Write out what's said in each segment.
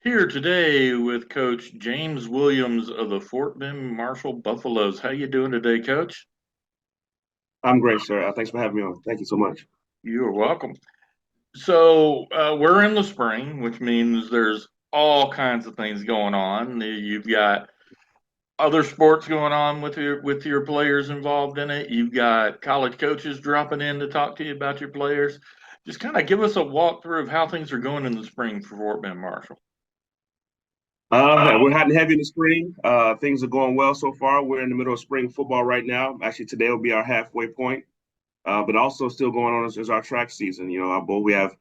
Here today with Coach James Williams of the Fort Bend Marshall Buffaloes. How you doing today, Coach? I'm great, sir. Thanks for having me on. Thank you so much. You are welcome. So we're in the spring, which means there's all kinds of things going on. You've got other sports going on with your players involved in it. You've got college coaches dropping in to talk to you about your players. Just kind of give us a walkthrough of how things are going in the spring for Fort Bend Marshall. We're hot and heavy in the spring. Things are going well so far. We're in the middle of spring football right now. Actually, today will be our halfway point. But also still going on is our track season. We have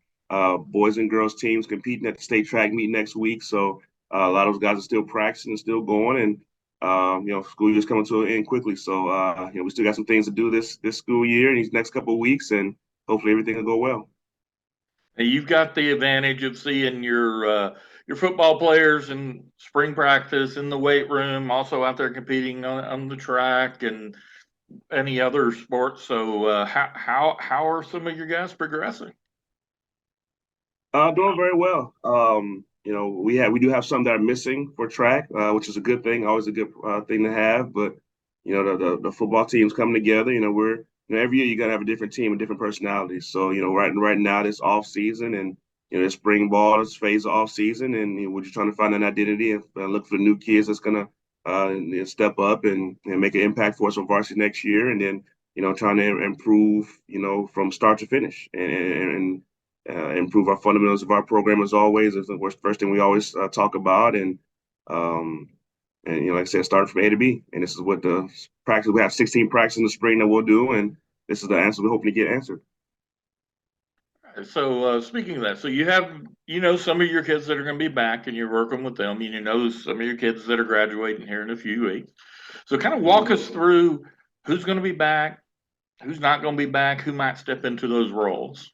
boys and girls teams competing at the state track meet next week. So a lot of those guys are still practicing and still going. And school year's coming to an end quickly. So we still got some things to do this school year and these next couple of weeks, and hopefully everything will go well. Now, you've got the advantage of seeing your football players in spring practice in the weight room, also out there competing on the track and any other sports. So how are some of your guys progressing? Doing very well. We do have some that are missing for track, which is a good thing, always a good thing to have. But the football teams coming together. Every year you gotta have a different team and different personalities. So right now this off season and this spring ball, this phase of off season, and we're just trying to find an identity and look for new kids that's gonna step up and make an impact for us on varsity next year, and then trying to improve from start to finish and improve our fundamentals of our program as always is the first thing we always talk about. Um, and like I said, start from A to B. And this is what the practice we have 16 practices in the spring that we'll do, and this is the answer we're hoping to get answered. So speaking of that, so you have some of your kids that are going to be back, and you're working with them. You know some of your kids that are graduating here in a few weeks. So kind of walk us through who's going to be back, who's not going to be back, who might step into those roles.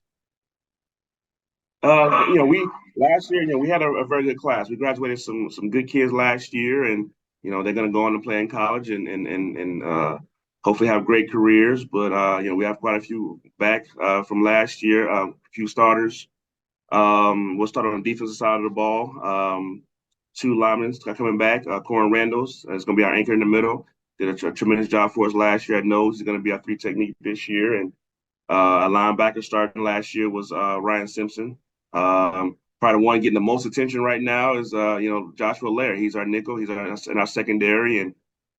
We last year, we had a very good class. We graduated some good kids last year, and they're going to go on to play in college and hopefully have great careers. But we have quite a few back from last year, a few starters. We'll start on the defensive side of the ball. Two linemen are coming back. Corin Randalls is going to be our anchor in the middle. Did a tremendous job for us last year at nose. He's going to be our three technique this year, and a linebacker starting last year was Ryan Simpson. Probably the one getting the most attention right now is Joshua Lair. He's our nickel. He's in our secondary, and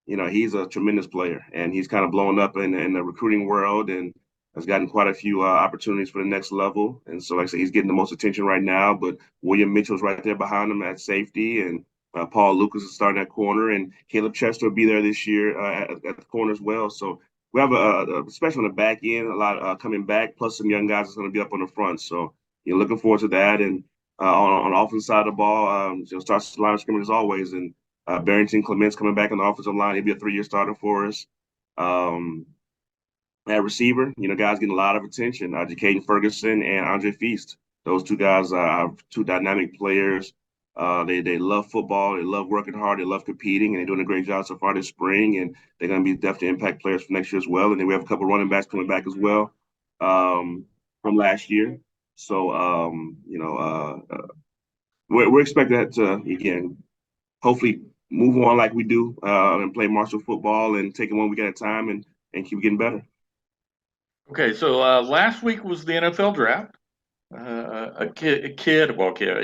he's a tremendous player, and he's kind of blown up in the recruiting world and has gotten quite a few opportunities for the next level. And so, like I said, he's getting the most attention right now. But William Mitchell's right there behind him at safety, and Paul Lucas is starting at corner, and Caleb Chester will be there this year at the corner as well. So we have especially on the back end, a lot coming back, plus some young guys that's going to be up on the front. So looking forward to that. And on the offensive side of the ball, starts the line of scrimmage as always. And Barrington Clements coming back on the offensive line. He'll be a 3-year starter for us. Um, at receiver, guys getting a lot of attention. Jacaden Ferguson and Andre Feast. Those two guys are two dynamic players. They love football. They love working hard. They love competing, and they're doing a great job so far this spring. And they're going to be definitely impact players for next year as well. And then we have a couple running backs coming back as well from last year. So we're expecting that to again, hopefully move on like we do and play Marshall football and take it one week at a time and keep getting better. Okay, so last week was the NFL draft. A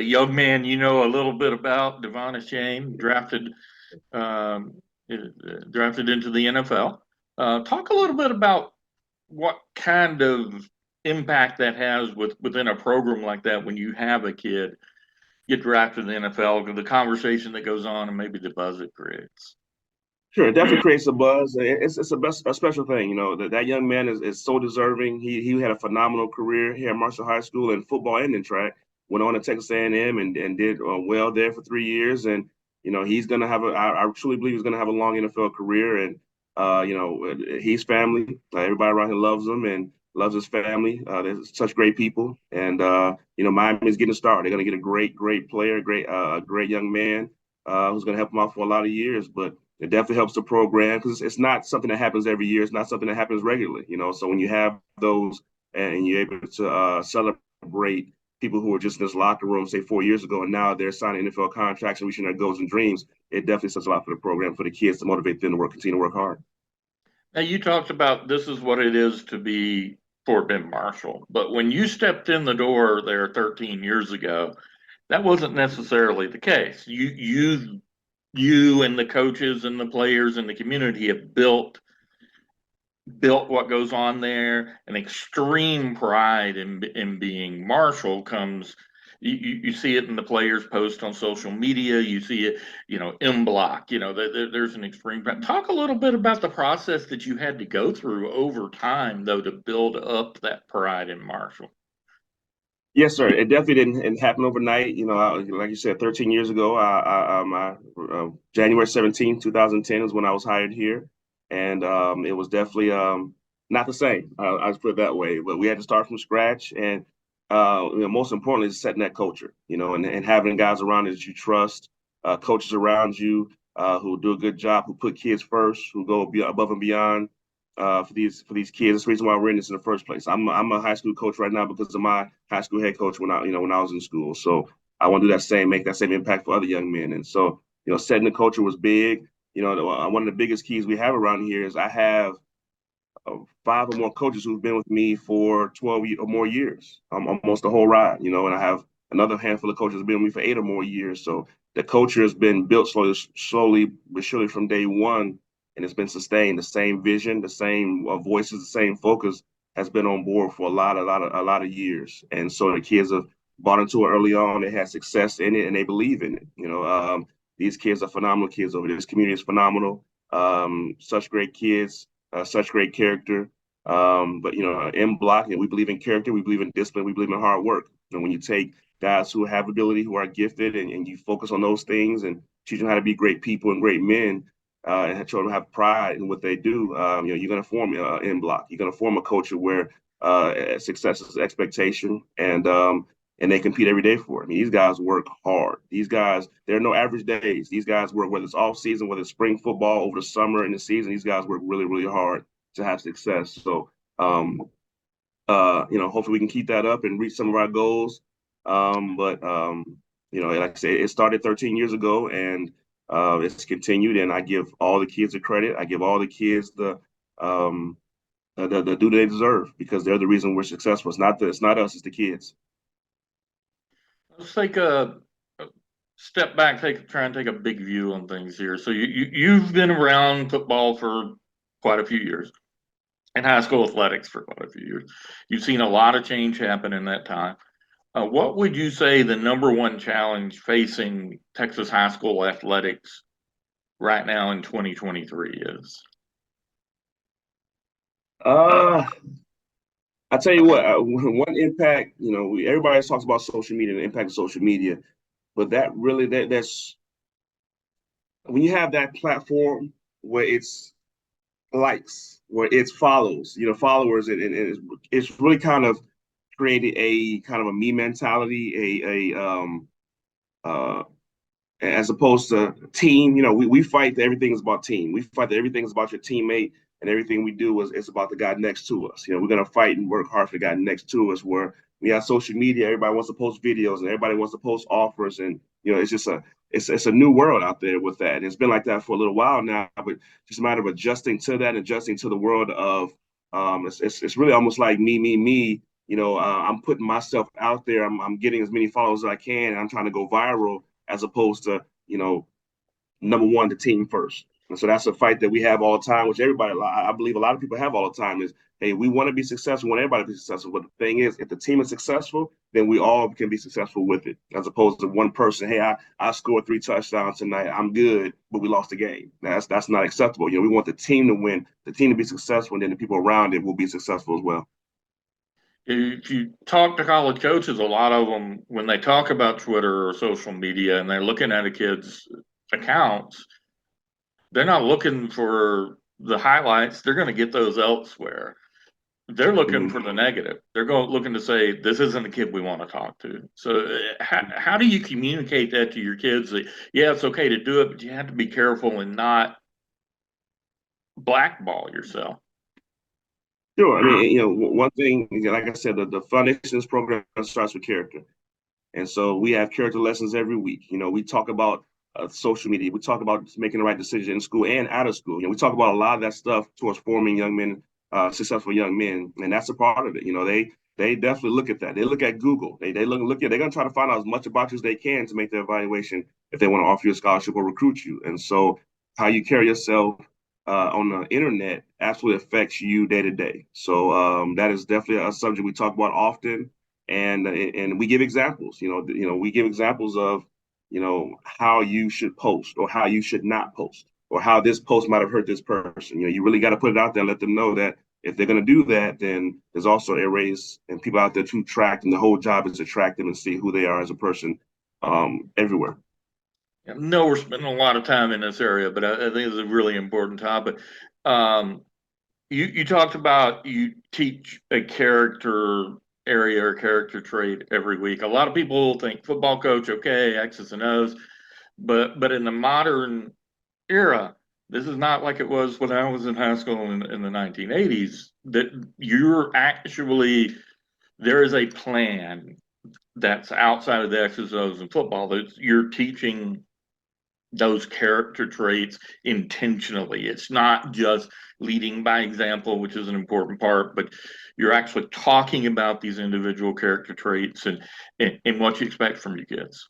young man you know a little bit about, Devon Achane, um, drafted into the NFL. Talk a little bit about what kind of impact that has within a program like that when you have a kid get drafted in the NFL, the conversation that goes on and maybe the buzz it creates. Sure, it definitely creates a buzz. It's a special thing, that young man is so deserving. He had a phenomenal career here at Marshall High School in football and in track. Went on to Texas A&M and did well there for 3 years. And he's gonna have I truly believe he's gonna have a long NFL career. And he's family. Everybody around here loves him and loves his family. They're such great people. And Miami's getting started. They're gonna get a great player, great young man who's gonna help them out for a lot of years. But it definitely helps the program because it's not something that happens every year. It's not something that happens regularly. So when you have those and you're able to celebrate people who were just in this locker room, say 4 years ago, and now they're signing NFL contracts and reaching their goals and dreams. It definitely says a lot for the program, for the kids to motivate them to continue to work hard. Now, you talked about this is what it is to be Fort Bend Marshall, but when you stepped in the door there 13 years ago, that wasn't necessarily the case. You and the coaches and the players and the community have built what goes on there. An extreme pride in being Marshall comes. You see it in the players post on social media. You see it, in block. There's an extreme pride. Talk a little bit about the process that you had to go through over time, though, to build up that pride in Marshall. Yes, sir. It definitely didn't happen overnight. Like you said, 13 years ago, January 17th, 2010 is when I was hired here. And it was definitely not the same. I just put it that way. But we had to start from scratch. And most importantly, is setting that culture, and having guys around you that you trust, coaches around you who do a good job, who put kids first, who go above and beyond for these kids. That's the reason why we're in this in the first place. I'm a high school coach right now because of my high school head coach when I was in school. So I want to do that same, make that same impact for other young men. And so setting the culture was big. One of the biggest keys we have around here is I have five or more coaches who've been with me for 12 or more years, almost the whole ride. And I have another handful of coaches who've been with me for 8 or more years. So the culture has been built slowly but surely from day one, and it's been sustained. The same vision, the same voices, the same focus has been on board for a lot of years. And so the kids have bought into it early on. They had success in it, and they believe in it. These kids are phenomenal kids over there. This community is phenomenal. Such great kids, such great character. But in blocking, we believe in character, we believe in discipline, we believe in hard work. And when you take guys who have ability, who are gifted, and you focus on those things and teach them how to be great people and great men, and show them have pride in what they do, you're going to form in block. You're going to form a culture where success is expectation, and they compete every day for it. I mean, these guys work hard. These guys, there are no average days. These guys work, whether it's off season, whether it's spring football, over the summer and the season. These guys work really, really hard to have success. So, hopefully we can keep that up and reach some of our goals. But like I said, it started 13 years ago, and it's continued. And I give all the kids the credit. I give all the kids the due they deserve, because they're the reason we're successful. It's not us, it's the kids. Let's take a step back, try and take a big view on things here. So you've been around football for quite a few years, and high school athletics for quite a few years. You've seen a lot of change happen in that time. What would you say the number one challenge facing Texas high school athletics right now in 2023 is? I tell you what, one impact, everybody talks about social media and the impact of social media, but that's when you have that platform where it's likes, where it's follows, followers, and it's really kind of created a kind of a me mentality, uh, as opposed to team. We fight that everything is about team. We fight that everything is about your teammate, and everything we do is about the guy next to us. We're gonna fight and work hard for the guy next to us. Where we have social media, everybody wants to post videos and everybody wants to post offers, and it's just it's a new world out there with that. And it's been like that for a little while now, but just a matter of adjusting to that, adjusting to the world of it's really almost like me. I'm putting myself out there. I'm getting as many followers as I can, and I'm trying to go viral, as opposed to, number one, the team first. And so that's a fight that we have all the time, which I believe a lot of people have all the time is, hey, we want to be successful, we want everybody to be successful. But the thing is, if the team is successful, then we all can be successful with it, as opposed to one person, hey, I scored 3 touchdowns tonight, I'm good, but we lost the game. That's not acceptable. We want the team to win, the team to be successful, and then the people around it will be successful as well. If you talk to college coaches, a lot of them, when they talk about Twitter or social media and they're looking at a kid's accounts, they're not looking for the highlights. They're going to get those elsewhere. They're looking for the negative. They're looking to say, this isn't the kid we want to talk to. So how do you communicate that to your kids? That, yeah, it's okay to do it, but you have to be careful and not blackball yourself. Sure. I mean, one thing, like I said, the foundations program starts with character. And so we have character lessons every week. We talk about social media. We talk about making the right decision in school and out of school. We talk about a lot of that stuff towards forming young men, successful young men, and that's a part of it. They definitely look at that. They look at Google. They're going to try to find out as much about you as they can to make their evaluation if they want to offer you a scholarship or recruit you. And so how you carry yourself on the internet absolutely affects you day to day. So that is definitely a subject we talk about often, and we give examples. We give examples of how you should post or how you should not post or how this post might have hurt this person. You really got to put it out there and let them know that if they're going to do that, then there's also a race and people out there to track, and the whole job is to track them and see who they are as a person everywhere. No, we're spending a lot of time in this area, but I think it's a really important topic. You talked about you teach a character area or character trait every week. A lot of people think football coach, okay, X's and O's, but in the modern era, this is not like it was when I was in high school in the 1980s. That there is a plan that's outside of the X's and O's in football that you're teaching those character traits intentionally. It's not just leading by example, which is an important part, but you're actually talking about these individual character traits and what you expect from your kids.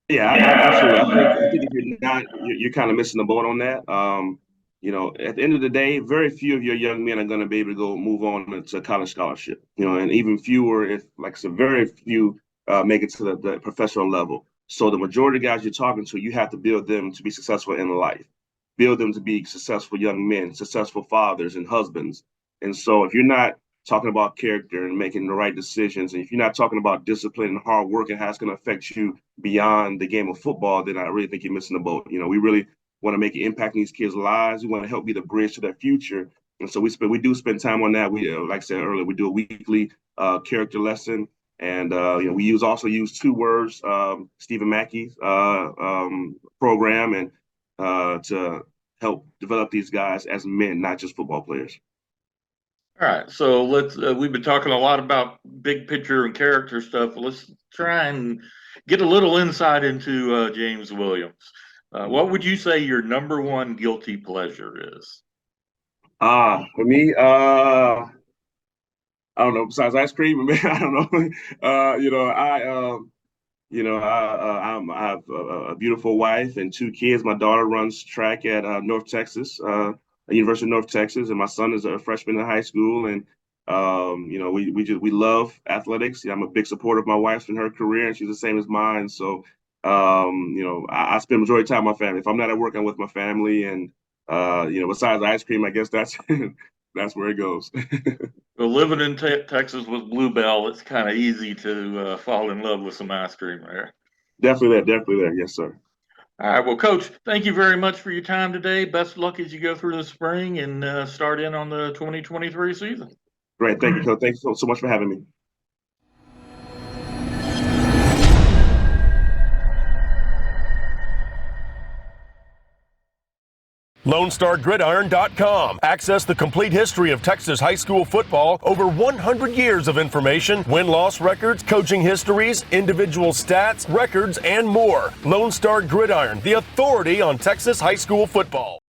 Yeah, absolutely. I think if you're not, you're kind of missing the boat on that. At the end of the day, very few of your young men are going to be able to go move on to a college scholarship. And even fewer, if like I said, very few make it to the professional level. So the majority of guys you're talking to, you have to build them to be successful in life, build them to be successful young men, successful fathers and husbands. And so if you're not talking about character and making the right decisions, and if you're not talking about discipline and hard work and how it's going to affect you beyond the game of football, then I really think you're missing the boat. We really want to make an impact in these kids' lives. We want to help be the bridge to their future. And so we do spend time on that. We, like I said earlier, we do a weekly character lesson. And we also use 2 words, Stephen Mackey's program, and to help develop these guys as men, not just football players. All right, so we've been talking a lot about big picture and character stuff. Let's try and get a little insight into James Williams. What would you say your number one guilty pleasure is? For me, I don't know. Besides ice cream, I don't know. I have a beautiful wife and 2 kids. My daughter runs track at North Texas, University of North Texas, and my son is a freshman in high school. And we love athletics. I'm a big supporter of my wife's in her career, and she's the same as mine. So I spend majority of the time with my family. If I'm not at work, I'm with my family, and besides ice cream, I guess that's that's where it goes. Well, living in Texas with Bluebell, it's kind of easy to fall in love with some ice cream there. Definitely there. Yes, sir. All right. Well, Coach, thank you very much for your time today. Best of luck as you go through the spring and start in on the 2023 season. Great. Thank you, Coach. Thanks so much for having me. LoneStarGridiron.com. Access the complete history of Texas high school football, over 100 years of information, win-loss records, coaching histories, individual stats, records, and more. Lone Star Gridiron, the authority on Texas high school football.